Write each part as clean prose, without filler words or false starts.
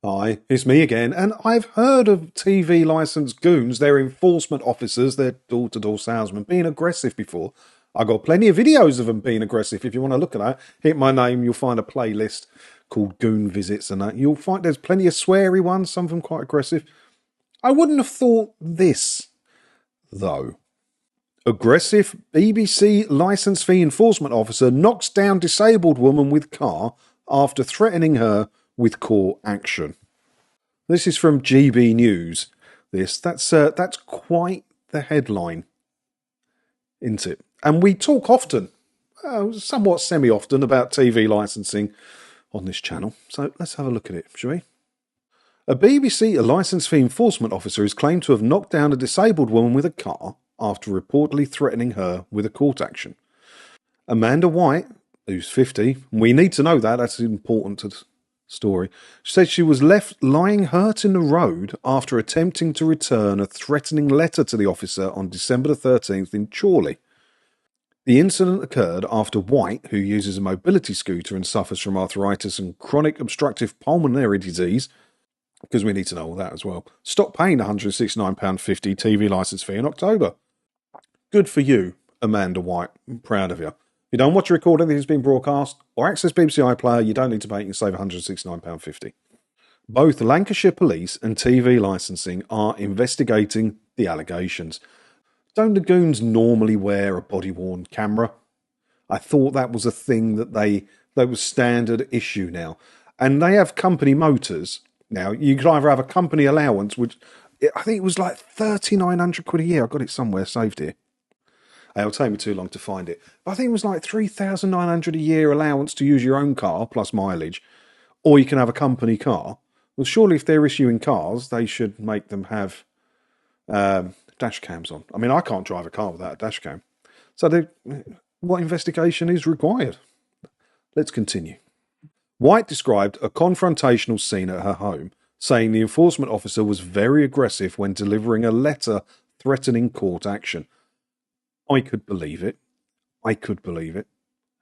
Hi, it's me again, and I've heard of TV licensed goons, their enforcement officers, their door-to-door salesmen, being aggressive before. I got plenty of videos of them being aggressive. If you want to look at that, hit my name, you'll find a playlist called Goon Visits and that. You'll find there's plenty of sweary ones, some of them quite aggressive. I wouldn't have thought this, though. Aggressive BBC licence fee enforcement officer knocks down disabled woman with car after threatening her with court action. This is from GB News. That's quite the headline, isn't it? And we talk often, somewhat semi-often, about TV licensing on this channel. So let's have a look at it, shall we? A BBC licence fee enforcement officer is claimed to have knocked down a disabled woman with a car after reportedly threatening her with a court action. Amanda White, who's 50, we need to know that, that's important to the story, said she was left lying hurt in the road after attempting to return a threatening letter to the officer on December the 13th in Chorley. The incident occurred after White, who uses a mobility scooter and suffers from arthritis and chronic obstructive pulmonary disease, because we need to know all that as well, stopped paying the £169.50 TV licence fee in October. Good for you, Amanda White. I'm proud of you. If you don't watch a recording that has been broadcast or access BBC iPlayer, you don't need to pay. You can save £169.50. Both Lancashire Police and TV licensing are investigating the allegations. Don't the goons normally wear a body-worn camera? I thought that was a thing that was standard issue now. And they have company motors. Now, you could either have a company allowance, which I think it was like £3,900 a year. I got it somewhere saved here. It'll take me too long to find it. But I think it was like $3,900 a year allowance to use your own car plus mileage, or you can have a company car. Well, surely if they're issuing cars, they should make them have dash cams on. I mean, I can't drive a car without a dash cam. So what investigation is required? Let's continue. White described a confrontational scene at her home, saying the enforcement officer was very aggressive when delivering a letter threatening court action. I could believe it. I'm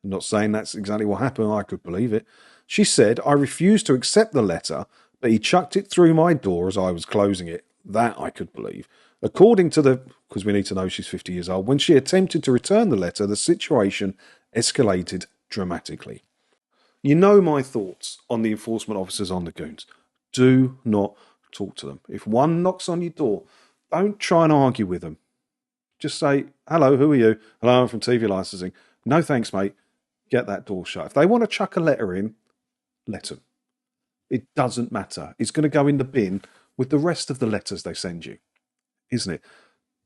not saying that's exactly what happened. I could believe it. She said, I refused to accept the letter, but he chucked it through my door as I was closing it. That I could believe. According to because we need to know she's 50 years old, when she attempted to return the letter, the situation escalated dramatically. You know my thoughts on the enforcement officers on the goons. Do not talk to them. If one knocks on your door, don't try and argue with them. Just say, hello, who are you? Hello, I'm from TV licensing. No thanks, mate. Get that door shut. If they want to chuck a letter in, let them. It doesn't matter. It's going to go in the bin with the rest of the letters they send you, isn't it?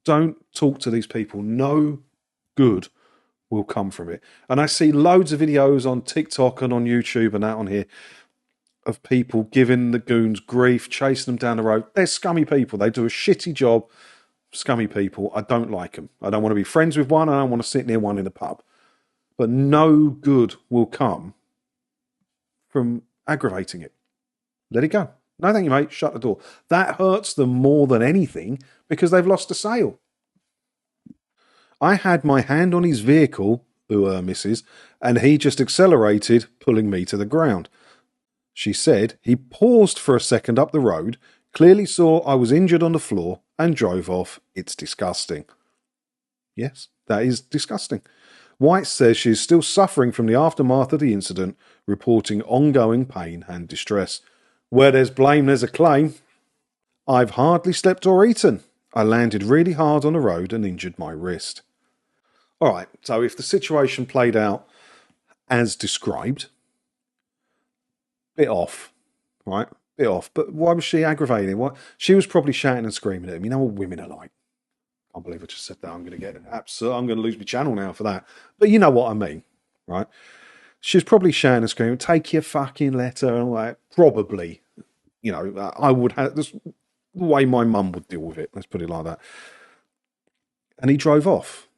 Don't talk to these people. No good will come from it. And I see loads of videos on TikTok and on YouTube and that on here of people giving the goons grief, chasing them down the road. They're scummy people. They do a shitty job. Scummy people. I don't like them. I don't want to be friends with one. I don't want to sit near one in a pub. But no good will come from aggravating it. Let it go. No, thank you, mate. Shut the door. That hurts them more than anything because they've lost a sale. I had my hand on his vehicle, missus, and he just accelerated, pulling me to the ground. She said he paused for a second up the road, clearly saw I was injured on the floor, and drove off. It's disgusting. Yes, that is disgusting. White says she is still suffering from the aftermath of the incident, reporting ongoing pain and distress. Where there's blame, there's a claim. I've hardly slept or eaten. I landed really hard on the road and injured my wrist. All right, so if the situation played out as described, bit off, right? Bit off. But why was she aggravating? What? She was probably shouting and screaming at him. You know what women are like. I can't believe I just said that. I'm going to get I'm going to lose my channel now for that. But you know what I mean, right? She's probably shouting and screaming, take your fucking letter and all that. Probably. You know, I would have this the way my mum would deal with it. Let's put it like that. And he drove off.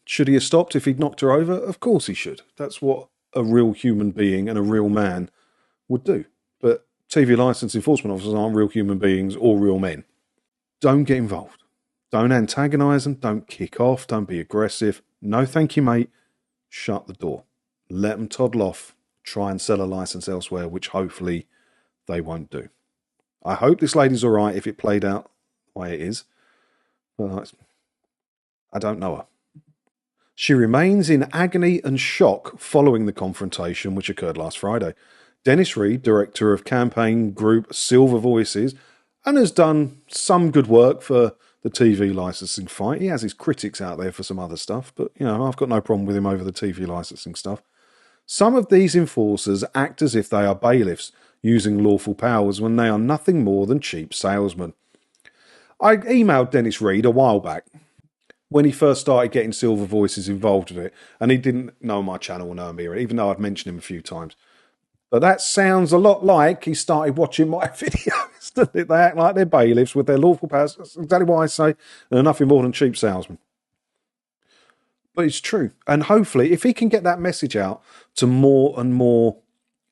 Should he have stopped if he'd knocked her over? Of course he should. That's what a real human being and a real man would do. But TV licence enforcement officers aren't real human beings or real men. Don't get involved. Don't antagonise them. Don't kick off. Don't be aggressive. No thank you, mate. Shut the door. Let them toddle off. Try and sell a licence elsewhere, which hopefully they won't do. I hope this lady's all right if it played out the way it is. But I don't know her. She remains in agony and shock following the confrontation which occurred last Friday. Dennis Reed, director of campaign group Silver Voices, and has done some good work for the TV licensing fight. He has his critics out there for some other stuff, but I've got no problem with him over the TV licensing stuff. Some of these enforcers act as if they are bailiffs, using lawful powers when they are nothing more than cheap salesmen. I emailed Dennis Reed a while back when he first started getting Silver Voices involved with it, and he didn't know my channel or know me, even though I'd mentioned him a few times. But that sounds a lot like he started watching my videos. They act like they're bailiffs with their lawful powers. That's exactly what I say. And they're nothing more than cheap salesmen. But it's true. And hopefully, if he can get that message out to more and more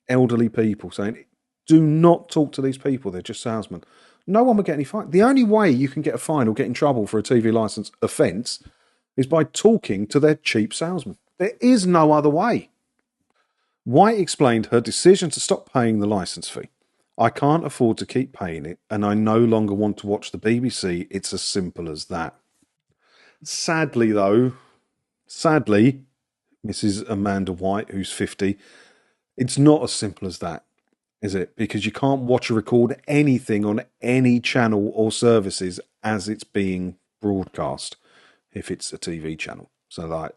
elderly people, saying, do not talk to these people, they're just salesmen, no one will get any fine. The only way you can get a fine or get in trouble for a TV licence offence is by talking to their cheap salesman. There is no other way. White explained her decision to stop paying the licence fee. I can't afford to keep paying it, and I no longer want to watch the BBC. It's as simple as that. Sadly, Mrs. Amanda White, who's 50, it's not as simple as that, is it? Because you can't watch or record anything on any channel or services as it's being broadcast if it's a TV channel. So like,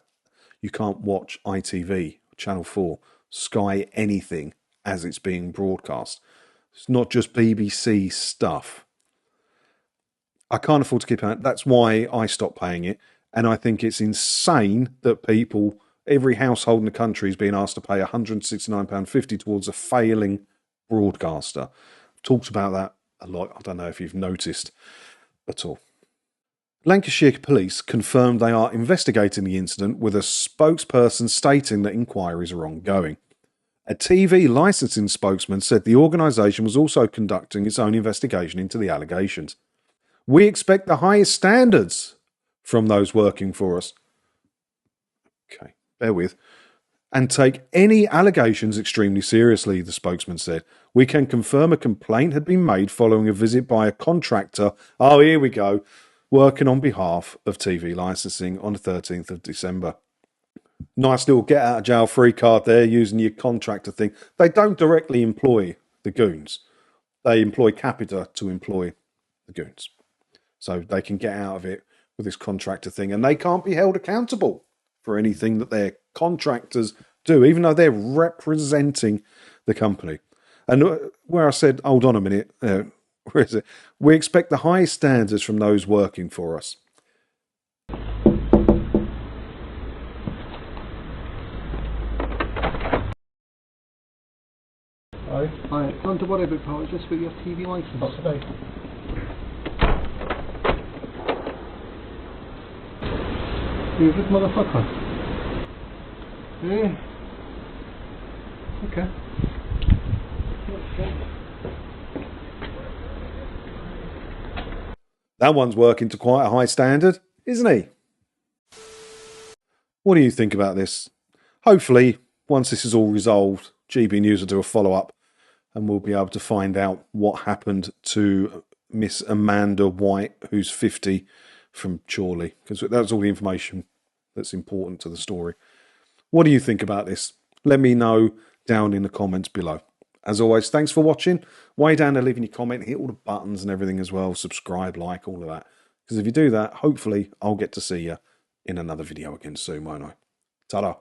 you can't watch ITV, Channel 4, Sky, anything as it's being broadcast. It's not just BBC stuff. I can't afford to keep paying it. That's why I stopped paying it. And I think it's insane that people, every household in the country is being asked to pay £169.50 towards a failing broadcaster. I've talked about that a lot. I don't know if you've noticed at all. Lancashire Police confirmed they are investigating the incident, with a spokesperson stating that inquiries are ongoing. A TV licensing spokesman said the organisation was also conducting its own investigation into the allegations. We expect the highest standards from those working for us. Okay, bear with. And take any allegations extremely seriously, the spokesman said. We can confirm a complaint had been made following a visit by a contractor. Oh, here we go. Working on behalf of TV licensing on the 13th of December. Nice little get out of jail free card there, using your contractor thing. They don't directly employ the goons. They employ Capita to employ the goons. So they can get out of it with this contractor thing, and they can't be held accountable for anything that their contractors do, even though they're representing the company. And where I said, hold on a minute, where is it? We expect the highest standards from those working for us. Hi, not to worry about pal, just for your TV licence. What's the date? You good motherfucker? Yeah. Okay. That one's working to quite a high standard, isn't he? What do you think about this? Hopefully, once this is all resolved, GB News will do a follow-up and we'll be able to find out what happened to Miss Amanda White, who's 50, from Chorley, because that's all the information that's important to the story. What do you think about this? Let me know down in the comments below. As always, thanks for watching. Way down there, leaving your comment, hit all the buttons and everything as well. Subscribe, like, all of that. Because if you do that, hopefully I'll get to see you in another video again soon, won't I? Ta-da.